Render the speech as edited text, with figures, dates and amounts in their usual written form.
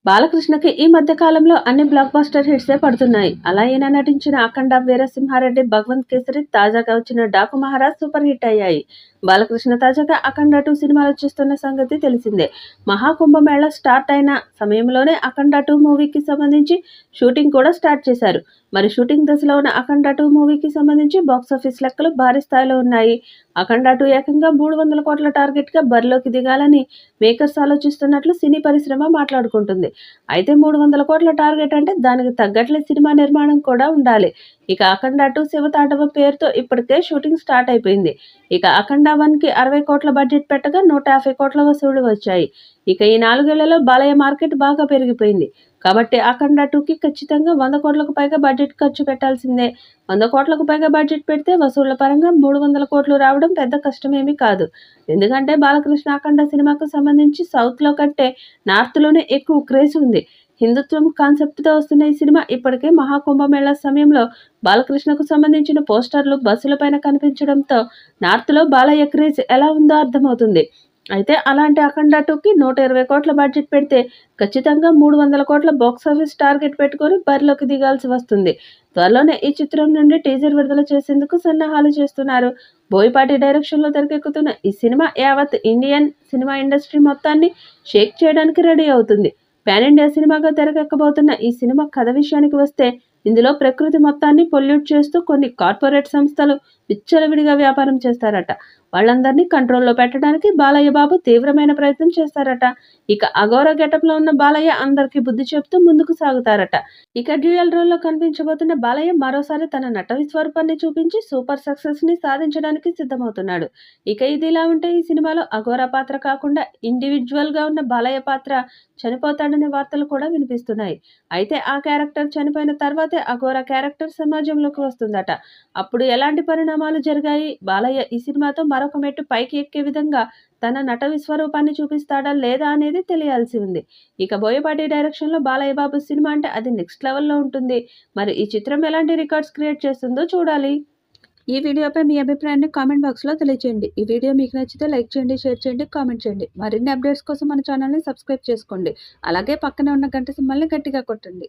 బాలకృష్ణకి ఈ మధ్య కాలంలో అన్ని బ్లాక్ బస్టర్ హిట్సే పడుతున్నాయి. అలా ఈయన నటించిన అఖండ, వీరసింహారెడ్డి, భగవంత్ కేసరి, తాజాగా వచ్చిన డాకు మహారాజ్ సూపర్ హిట్ అయ్యాయి. బాలకృష్ణ తాజాగా అఖండ 2 సినిమాలు చేస్తున్న సంగతి తెలిసిందే. మహాకుంభమేళ స్టార్ట్ అయిన సమయంలోనే అఖండ 2 మూవీకి సంబంధించి షూటింగ్ కూడా స్టార్ట్ చేశారు. మరి షూటింగ్ దశలో ఉన్న అఖండ 2 మూవీకి సంబంధించి బాక్సాఫీస్ లెక్కలు భారీ స్థాయిలో ఉన్నాయి. అఖండ 2 ఏకంగా 300 కోట్ల టార్గెట్ గా బరిలోకి దిగాలని మేకర్స్ ఆలోచిస్తున్నట్లు సినీ పరిశ్రమ మాట్లాడుకుంటుంది. అయితే 300 కోట్ల టార్గెట్ అంటే దానికి తగ్గట్లే సినిమా నిర్మాణం కూడా ఉండాలి. ఇక అఖండ 2 శివతాండవం పేరుతో ఇప్పటికే షూటింగ్ స్టార్ట్ అయిపోయింది. ఇక అఖండ 1కి 60 కోట్ల బడ్జెట్ పెట్టగా 150 కోట్ల వసూళ్లు వచ్చాయి. ఇక ఈ 4 ఏళ్లలో బాలయ్య మార్కెట్ బాగా పెరిగిపోయింది. కాబట్టి అఖండ 2కి ఖచ్చితంగా 100 కోట్లకు పైగా బడ్జెట్ ఖర్చు పెట్టాల్సిందే. 100 కోట్లకు పైగా బడ్జెట్ పెడితే వసూళ్ల పరంగా 300 కోట్లు రావడం పెద్ద కష్టమేమీ కాదు. ఎందుకంటే బాలకృష్ణ అఖండ సినిమాకు సంబంధించి సౌత్లో కంటే నార్త్లోనే ఎక్కువ క్రేజ్ ఉంది. హిందుత్వం కాన్సెప్ట్తో వస్తున్న ఈ సినిమా ఇప్పటికే మహాకుంభమేళా సమయంలో బాలకృష్ణకు సంబంధించిన పోస్టర్లు బస్సులపైన కనిపించడంతో నార్త్లో బాలయ్య క్రేజ్ ఎలా ఉందో అర్థమవుతుంది. అయితే అలాంటి అఖండ 2కి 120 కోట్ల బడ్జెట్ పెడితే ఖచ్చితంగా 300 కోట్ల బాక్సాఫీస్ టార్గెట్ పెట్టుకొని బరిలోకి దిగాల్సి వస్తుంది. త్వరలోనే ఈ చిత్రం నుండి టీజర్ విడుదల చేసేందుకు సన్నాహాలు చేస్తున్నారు. బోయపాటి డైరెక్షన్లో తెరకెక్కుతున్న ఈ సినిమా యావత్ ఇండియన్ సినిమా ఇండస్ట్రీ మొత్తాన్ని షేక్ చేయడానికి రెడీ అవుతుంది. పాన్ ఇండియా సినిమాగా తెరకెక్కబోతున్న ఈ సినిమా కథ విషయానికి వస్తే ఇందులో ప్రకృతి మొత్తాన్ని పొల్యూట్ చేస్తూ కొన్ని కార్పొరేట్ సంస్థలు విచ్చలవిడిగా వ్యాపారం చేస్తారట. వాళ్ళందరినీ కంట్రోల్లో పెట్టడానికి బాలయ్య బాబు తీవ్రమైన ప్రయత్నం చేస్తారట. ఇక అఘోర గెటప్లో ఉన్న బాలయ్య అందరికీ బుద్ధి చెప్తూ ముందుకు సాగుతారట. ఇక డ్యూయల్ రోల్లో కనిపించబోతున్న బాలయ్య మరోసారి తన నట విస్వరూపాన్ని చూపించి సూపర్ సక్సెస్ ని సాధించడానికి సిద్ధమవుతున్నాడు. ఇక ఇదిలా ఉంటే ఈ సినిమాలో అఘోర పాత్ర కాకుండా ఇండివిజువల్ గా ఉన్న బాలయ్య పాత్ర చనిపోతాడనే వార్తలు కూడా వినిపిస్తున్నాయి. అయితే ఆ క్యారెక్టర్ చనిపోయిన తర్వాతే అఘోర క్యారెక్టర్ సమాజంలోకి వస్తుందట. అప్పుడు ఎలాంటి పరిణామాలు జరిగాయి, బాలయ్య ఈ సినిమాతో మరొక మెట్టు పైకి ఎక్కే విధంగా తన నట విశ్వరూపాన్ని చూపిస్తాడా లేదా అనేది తెలియాల్సి ఉంది. ఇక బోయపాటి డైరెక్షన్లో బాలయ్య బాబు సినిమా అంటే అది నెక్స్ట్ లెవెల్లో ఉంటుంది. మరి ఈ చిత్రం ఎలాంటి రికార్డ్స్ క్రియేట్ చేస్తుందో చూడాలి. ఈ వీడియోపై మీ అభిప్రాయాన్ని కామెంట్ బాక్స్లో తెలియజేయండి. ఈ వీడియో మీకు నచ్చితే లైక్ చేయండి, షేర్ చేయండి, కామెంట్ చేయండి. మరిన్ని అప్డేట్స్ కోసం మన ఛానల్ని సబ్స్క్రైబ్ చేసుకోండి. అలాగే పక్కనే ఉన్న గంట సింబల్ని గట్టిగా కొట్టండి.